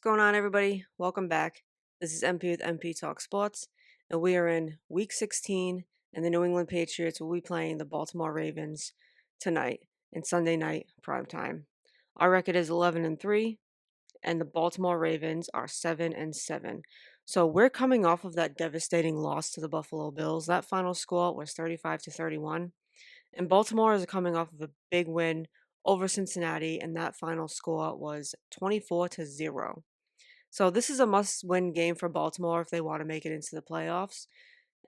going on, everybody? Welcome back. This is MP with MP Talk Sports, and we are in Week 16, and the New England Patriots will be playing the Baltimore Ravens tonight in Sunday Night Primetime. Our record is 11-3, and the Baltimore Ravens are 7-7. So we're coming off of that devastating loss to the Buffalo Bills. That final score was 35-31, and Baltimore is coming off of a big win over Cincinnati, and that final score was 24-0. So this is a must-win game for Baltimore if they want to make it into the playoffs.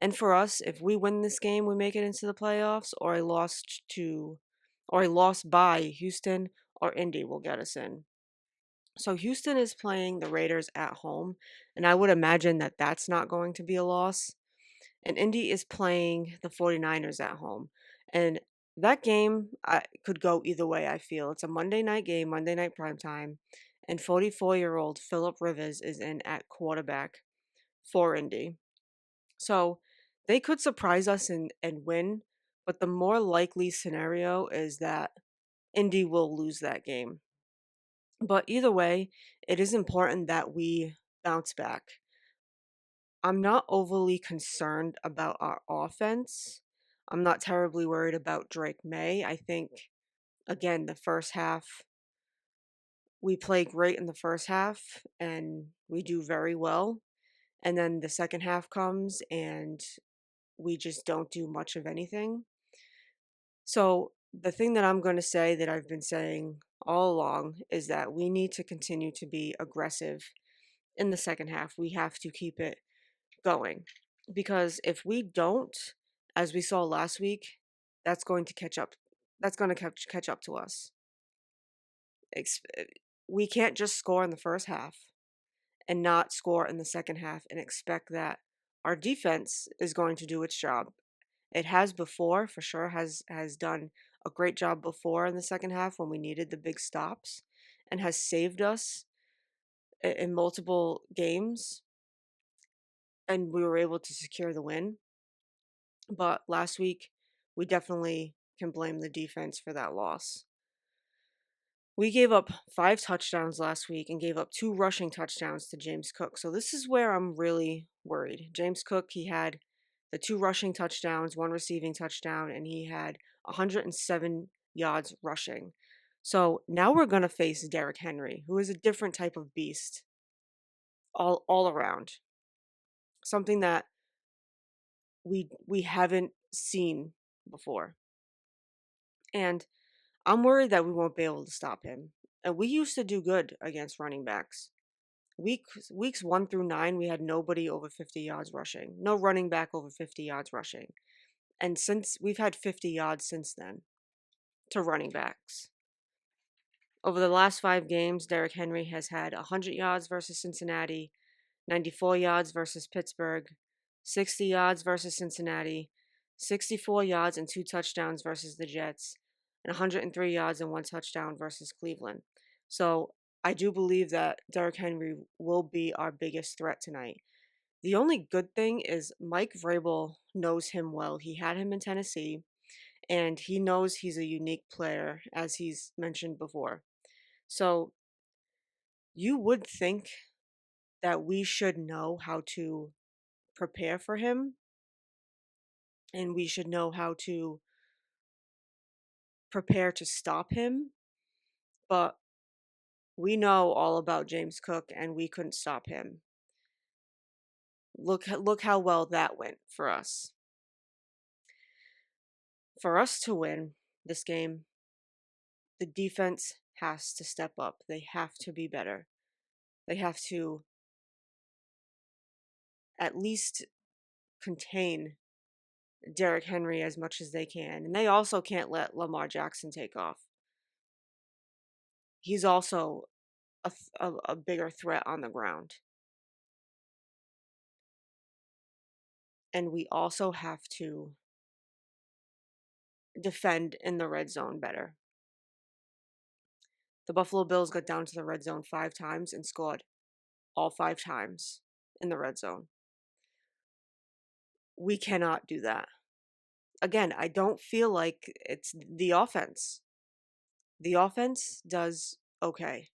And for us, if we win this game, we make it into the playoffs, or a loss by Houston or Indy will get us in. So Houston is playing the Raiders at home, and I would imagine that that's not going to be a loss. And Indy is playing the 49ers at home. And that game could go either way, I feel. It's a Monday night game, Monday night primetime, and 44-year-old Philip Rivers is in at quarterback for Indy. So they could surprise us and win, but the more likely scenario is that Indy will lose that game. But either way, it is important that we bounce back. I'm not overly concerned about our offense. I'm not terribly worried about Drake May. I think, again, the first half, we play great in the first half and we do very well. And then the second half comes and we just don't do much of anything. So, the thing that I'm going to say that I've been saying all along is that we need to continue to be aggressive in the second half. We have to keep it going. Because if we don't, as we saw last week, that's going to catch up. That's going to catch up to us. We can't just score in the first half and not score in the second half and expect that our defense is going to do its job. It has before, for sure, has done a great job before in the second half when we needed the big stops, and has saved us in multiple games, and we were able to secure the win. But last week, we definitely can blame the defense for that loss. We gave up 5 touchdowns last week and gave up 2 rushing touchdowns to James Cook. So this is where I'm really worried. James Cook, he had the 2 rushing touchdowns, 1 receiving touchdown, and he had 107 yards rushing. So now we're going to face Derrick Henry, who is a different type of beast all around. Something that we haven't seen before. And I'm worried that we won't be able to stop him. And we used to do good against running backs. Weeks 1 through 9, we had nobody over 50 yards rushing. No running back over 50 yards rushing. And since we've had 50 yards since then to running backs. Over the last 5 games, Derrick Henry has had 100 yards versus Cincinnati, 94 yards versus Pittsburgh, 60 yards versus Cincinnati, 64 yards and 2 touchdowns versus the Jets, and 103 yards and 1 touchdown versus Cleveland. So I do believe that Derrick Henry will be our biggest threat tonight. The only good thing is Mike Vrabel knows him well. He had him in Tennessee, and he knows he's a unique player, as he's mentioned before. So you would think that we should know how to prepare for him, and we should know how to prepare to stop him, but we know all about James Cook and we couldn't stop him. Look how well that went for us. For us to win this game, the defense has to step up. They have to be better. They have to at least contain Derrick Henry as much as they can. And they also can't let Lamar Jackson take off. He's also a bigger threat on the ground. And we also have to defend in the red zone better. The Buffalo Bills got down to the red zone 5 times and scored all 5 times in the red zone. We cannot do that. Again, I don't feel like it's the offense. The offense does okay.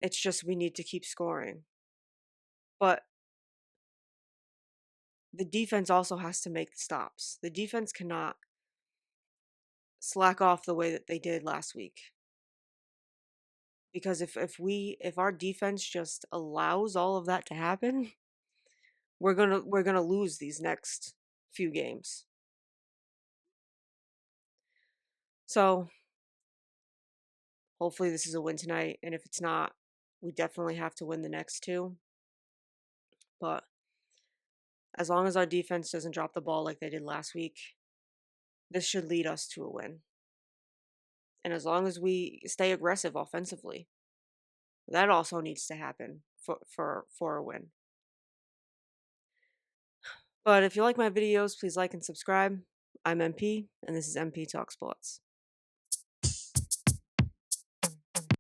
It's just we need to keep scoring. But the defense also has to make the stops. The defense cannot slack off the way that they did last week. Because if our defense just allows all of that to happen, we're gonna lose these next few games. So hopefully this is a win tonight, and if it's not, we definitely have to win the next two. But as long as our defense doesn't drop the ball like they did last week, this should lead us to a win. And as long as we stay aggressive offensively, that also needs to happen for a win. But if you like my videos, please like and subscribe. I'm MP, and this is MP Talk Sports.